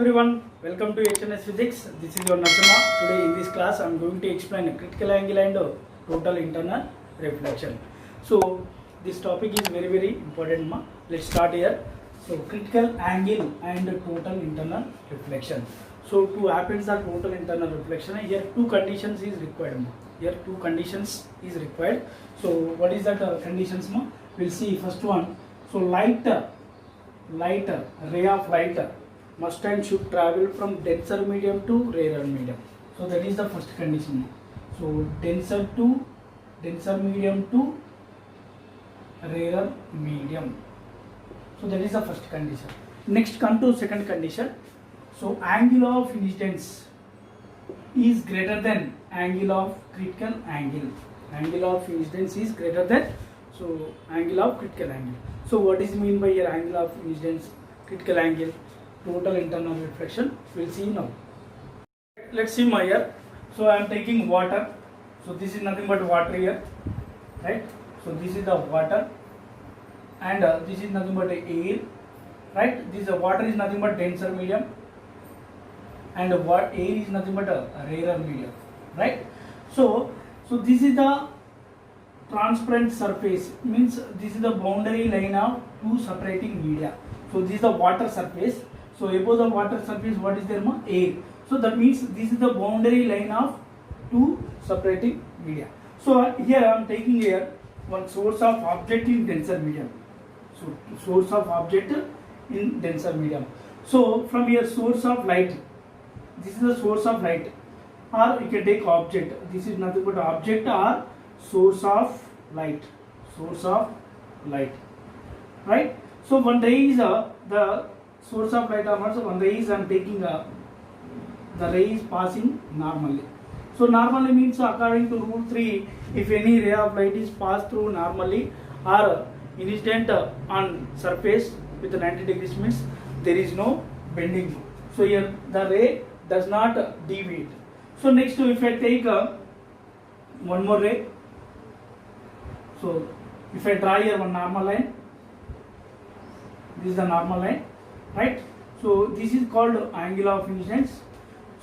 everyone, welcome to HNS Physics. This is your Nasima. Today in this class I am going to explain critical angle and total internal reflection. So this topic is very important ma. Let's start here. So critical angle and total internal reflection. So to happen the total internal reflection, here two conditions is required ma. Here two conditions is required. So what is that conditions ma? We'll see first one. So light ray of light must and should travel from denser medium to rarer medium. So that is the first condition. So denser medium to rarer medium. So that is the first condition. Next come to second condition. So angle of incidence is greater than angle of critical angle. Angle of incidence is greater than angle of critical angle. So what is mean by your angle of incidence, critical angle, total internal reflection? We'll see now. Let's see my here. So I am taking water. So this is nothing but water here, right? So this is the water, and this is nothing but air, right? This water is nothing but denser medium, and air is nothing but a rarer medium, right? So this is the transparent surface, means this is the boundary line of two separating media. So this is the water surface. So above the water surface, what is there ma? Air. So that means this is the boundary line of two separating media. So here I am taking here one source of object in denser medium. So source of object in denser medium. So from here source of light, this is the source of light, or you can take object. This is nothing but object or source of light. Source of light, right? So one ray is the source of light, or also one ray is I am taking the ray is passing normally. So normally means according to rule 3, if any ray of light is passed through normally or incident on surface with 90 degrees, means there is no bending. So here the ray does not deviate. So next if I take one more ray. So if I draw here one normal line, this is the normal line, right? So this is called angle of incidence.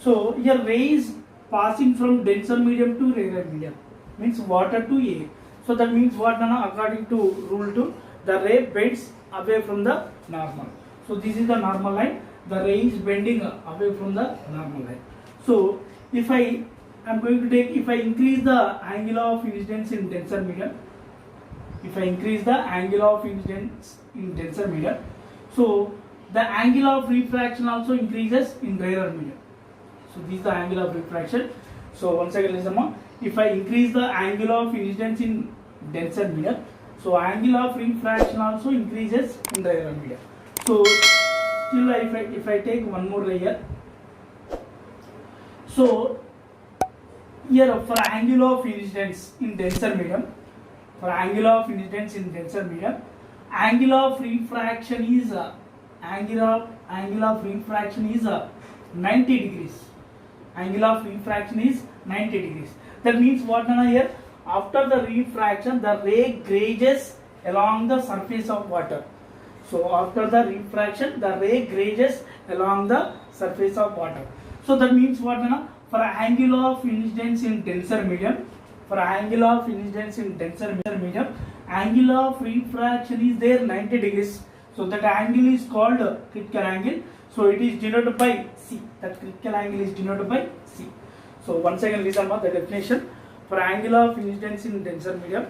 So here ray is passing from denser medium to rarer medium, means water to air. So that means what, according to rule 2, the ray bends away from the normal. So this is the normal line, the ray is bending away from the normal line. So if I am going to take, if I increase the angle of incidence in denser medium, if I increase the angle of incidence in denser medium, so the angle of refraction also increases in rarer medium. So this is the angle of refraction. So once again listen, if I increase the angle of incidence in denser medium, so angle of refraction also increases in rarer medium. So still if I take one more layer, so here for angle of incidence in denser medium, for angle of incidence in denser medium, angle of refraction is 90 degrees. Angle of refraction is 90 degrees. That means what here? After the refraction, the ray grazes along the surface of water. So after the refraction, the ray grazes along the surface of water. So that means what? For angle of incidence in denser medium, angle of refraction is there 90 degrees. So that angle is called critical angle. So it is denoted by C. That critical angle is denoted by C. So once again listen to the definition. For angle of incidence in denser medium,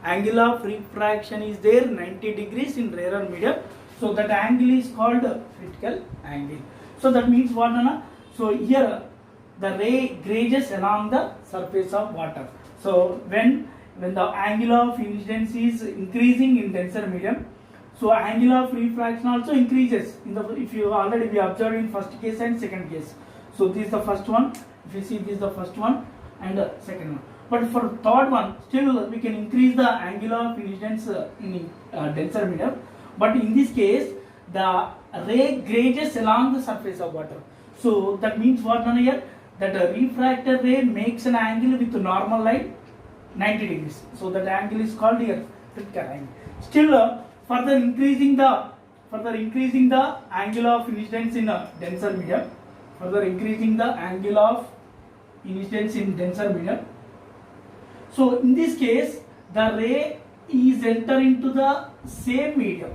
angle of refraction is there 90 degrees in rarer medium. So that angle is called critical angle. So that means what? So here the ray grazes along the surface of water. So when the angle of incidence is increasing in denser medium, so angle of refraction also increases. If you already we observed in first case and second case. So this is the first one. If you see, this is the first one and the second one. But for third one, still we can increase the angle of incidence in denser medium. But in this case, the ray grazes along the surface of water. So that means what here? That a refracted ray makes an angle with normal light 90 degrees. So that angle is called here critical angle. Still further increasing the further increasing the angle of incidence in a denser medium. Further increasing the angle of incidence in denser medium. So in this case, the ray is enter into the same medium.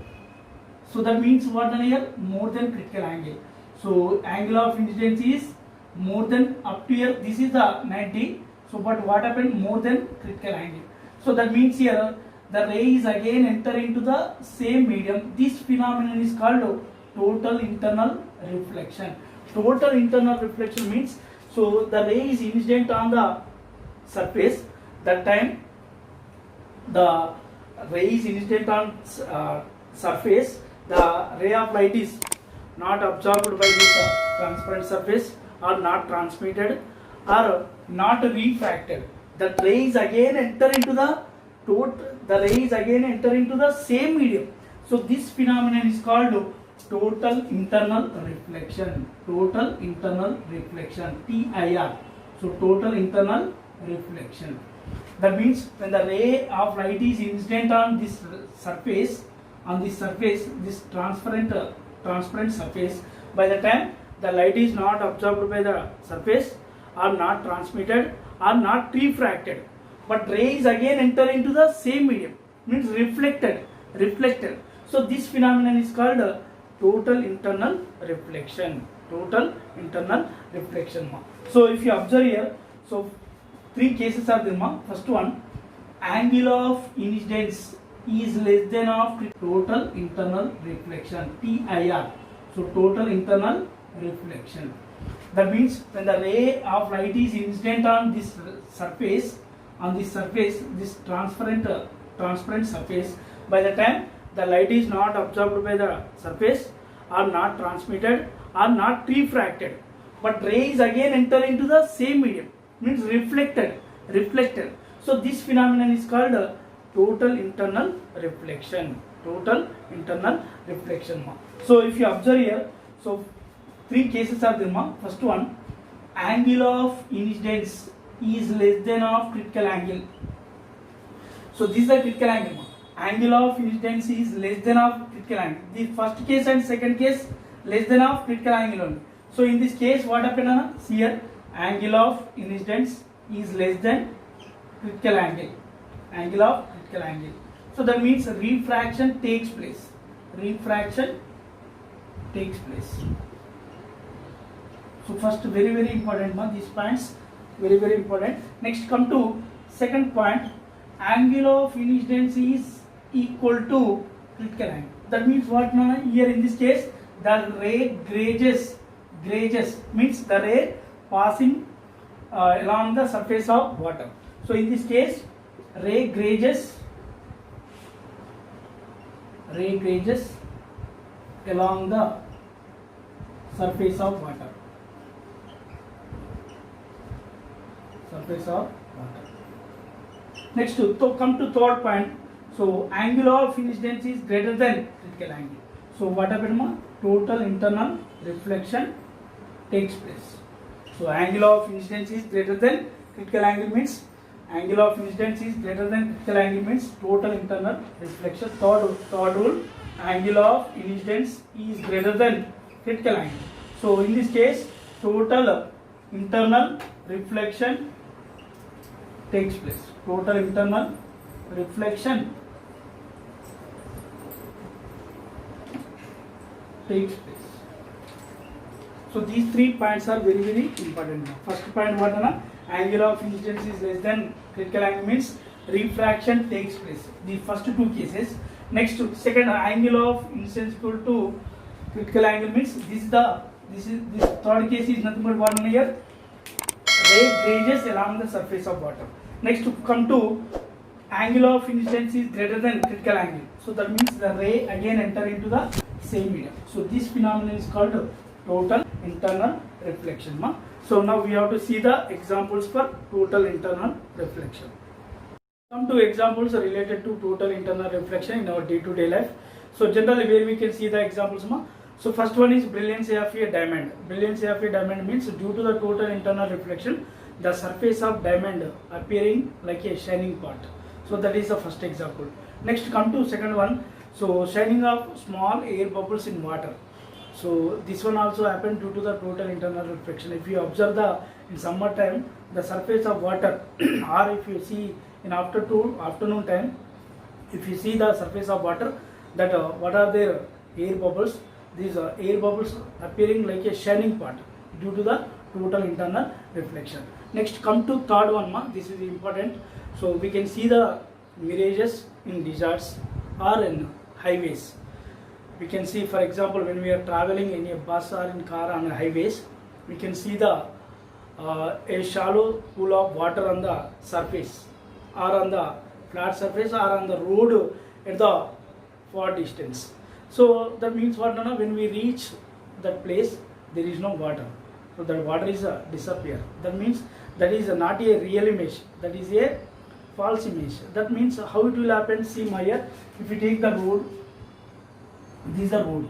So that means what done here? More than critical angle. So angle of incidence is more than up to here. This is the 90. So but what happened? More than critical angle. So that means here the ray is again enter into the same medium. This phenomenon is called total internal reflection. Total internal reflection means, so the ray is incident on the surface. That time the ray is incident on surface. The ray of light is not absorbed by this transparent surface, or not transmitted, or not refracted. The ray is again enter into the same medium. So this phenomenon is called total internal reflection. Total internal reflection, TIR. So total internal reflection. That means when the ray of light is incident on this surface, this transparent surface, by the time the light is not absorbed by the surface, or not transmitted, or not refracted, but ray is again enter into the same medium, means reflected. So this phenomenon is called total internal reflection. Total internal reflection. So if you observe here, so three cases are there. First one, angle of incidence is less than of total internal reflection, TIR. So total internal reflection. That means when the ray of light is incident on this surface, this transparent surface, by the time the light is not absorbed by the surface, or not transmitted, or not refracted, but ray is again enter into the same medium, means reflected. So this phenomenon is called total internal reflection. Total internal reflection. So if you observe here, so three cases are there. First one, angle of incidence is less than of critical angle. So this is the critical angle. Angle of incidence is less than of critical angle. The first case and second case less than of critical angle only. So in this case, what happened here? Angle of incidence is less than critical angle. Angle of critical angle. So that means refraction takes place. So first, very important, these points very important. Next, come to second point. Angle of incidence is equal to critical angle. That means what here in this case, the ray grazes means the ray passing along the surface of water. So in this case, ray grazes along the surface of water. Next, to come to third point. So angle of incidence is greater than critical angle. So what happened? Total internal reflection takes place. So angle of incidence is greater than critical angle means total internal reflection. Third rule, angle of incidence is greater than critical angle. So in this case, total internal reflection takes place. Total internal reflection takes place. So these 3 points are very important. First point, what angle of incidence is less than critical angle means refraction takes place. The first 2 cases. Next, second, angle of incidence equal to critical angle means this third case is nothing but what here, ray grazes along the surface of water. Next, to come to angle of incidence is greater than critical angle. So that means the ray again enter into the same medium. So this phenomenon is called total internal reflection. So now we have to see the examples for total internal reflection. Come to examples related to total internal reflection in our day-to-day life. So generally where we can see the examples. So first one is brilliancy of a diamond. Brilliancy of a diamond means due to the total internal reflection, the surface of diamond appearing like a shining part. So that is the first example. Next, come to second one. So shining of small air bubbles in water. So this one also happened due to the total internal reflection. If you observe the in summer time, the surface of water, or if you see in afternoon time, if you see the surface of water, that what are their air bubbles? These air bubbles appearing like a shining part due to the total internal reflection. Next, come to third one, ma. This is important. So we can see the mirages in deserts or in highways. We can see, for example, when we are traveling in a bus or in car on highways, we can see the a shallow pool of water on the surface, or on the flat surface, or on the road at the far distance. So that means what? When we reach that place, there is no water. So that water is disappear. That means that is not a real image. That is a false image. That means how it will happen. See, Maya, if you take the road, this is the road.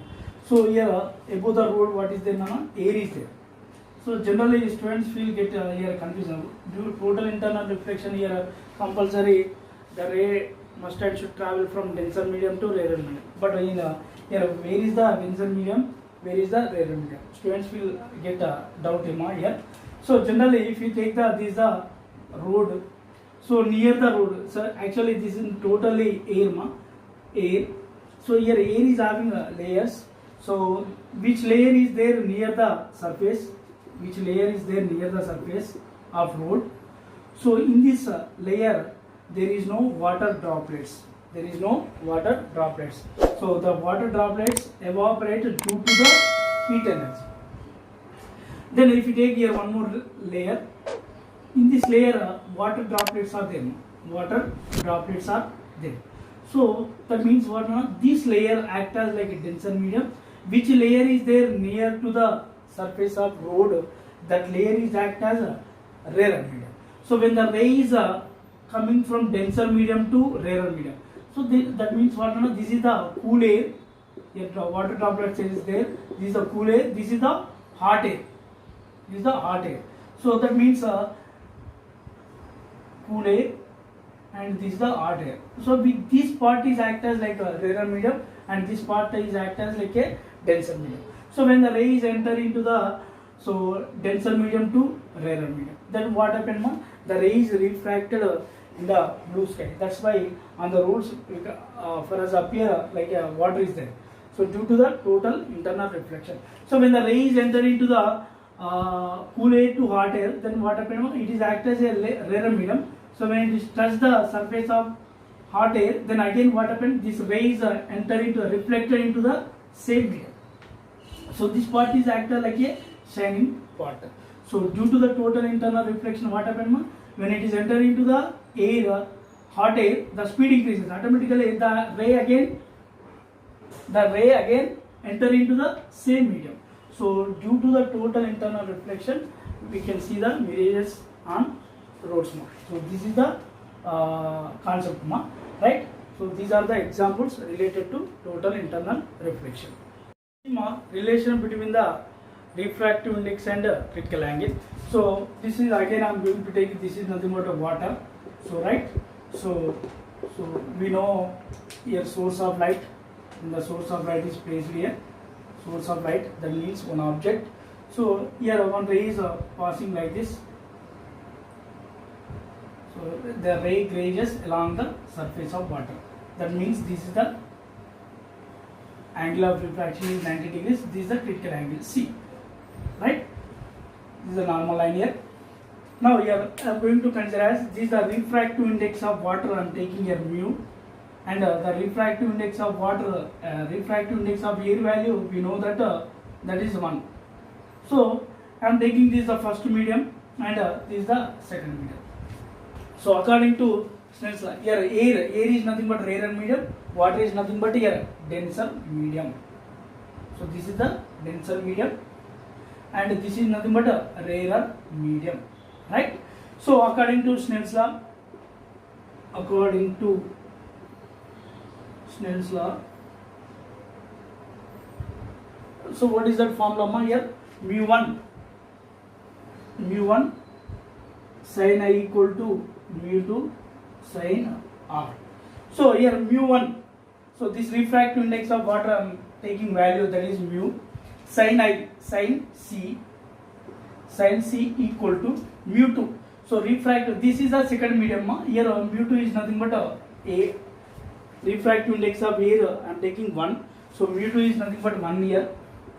So here above the road, what is there? Air is there. So generally students will get here confusion. Due to total internal reflection here, compulsory the ray must and should travel from denser medium to rarer medium. But in here, where is the denser medium? Where is the rarer medium? Students will get a doubt here. So generally, if you take this the road, so near the road, so actually this is totally air, air. So here air is having layers. So which layer is there near the surface? Which layer is there near the surface of road? So in this layer, there is no water droplets. There is no water droplets. So the water droplets evaporate due to the heat energy. Then if you take here one more layer, in this layer water droplets are there. Water droplets are there. So that means what? This layer acts as like a denser medium. Which layer is there near to the surface of road? That layer is act as a rarer medium. So when the ray is coming from denser medium to rarer medium, so that means what? This is the cool air. Here water droplets is there. This is the cool air. This is the hot air. This is the hot air. So that means cool air, and this is the hot air. So this part is act as like a rarer medium, and this part is act as like a denser medium. So when the rays enter into the denser medium to rarer medium, then what happened? The rays refracted in the blue sky. That's why on the roads for us appear like water is there. So due to the total internal reflection. So when the rays enter into the cool air to hot air, then what happened? It is act as a rarer medium. So when it touch the surface of hot air, then again what happened? These rays enter into reflected into the same medium. So this part is acted like a shining part. So due to the total internal reflection, what happened? When it is enter into the air, hot air, the speed increases automatically. The ray again enter into the same medium. So due to the total internal reflection, we can see the mirages on roads. So this is the concept, right? So these are the examples related to total internal reflection. Relation between the refractive index and critical angle. So this is again I am going to take, this is nothing but water. So right. So we know here source of light, and the source of light is placed here. Source of light, that means one object. So here one ray is passing like this. So the ray grazes along the surface of water. That means this is the angle of refraction is 90 degrees. This is the critical angle C. Right? This is a normal line here. Now here I am going to consider as this is the refractive index of water. I am taking here mu, and the refractive index of water, refractive index of air value, we know that that is 1. So I am taking this the first medium, and this is the second medium. So according to Snell's law, here air is nothing but rarer medium, water is nothing but here denser medium. So this is the denser medium, and this is nothing but a rarer medium, right? So according to Snell's law, so what is that formula here? Mu1 sin I equal to mu2 sin R. So here mu1, So this refractive index of water I am taking value, that is mu. Sin C equal to mu 2. So refractive, this is a second medium. Here mu 2 is nothing but a refractive index of air I am taking 1. So mu 2 is nothing but 1 here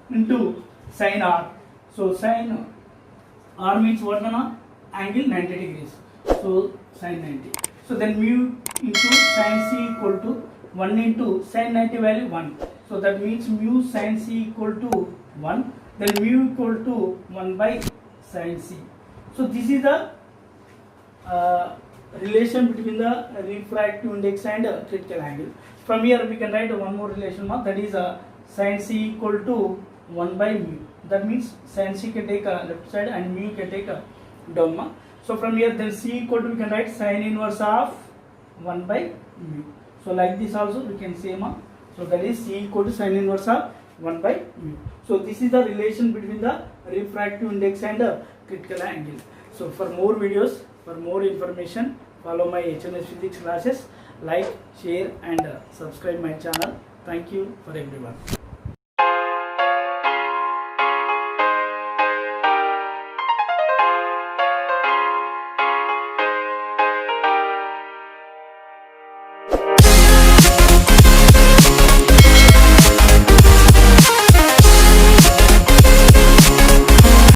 into sin r. So sin r means what na? Angle 90 degrees. So sin 90. So then mu into sin C equal to 1 into sin 90 value 1. So that means mu sin C equal to 1. Then mu equal to 1 by sin C. So this is the relation between the refractive index and critical angle. From here we can write one more relation, that is sin C equal to 1 by mu. That means sin C can take left side and mu can take down. So from here then C equal to, we can write sin inverse of 1 by mu. So like this also we can say so that is C equal to sin inverse of 1 by mu. So this is the relation between the refractive index and critical angle. So for more videos, for more information, follow my HNS Physics classes, like, share and subscribe my channel. Thank you for everyone.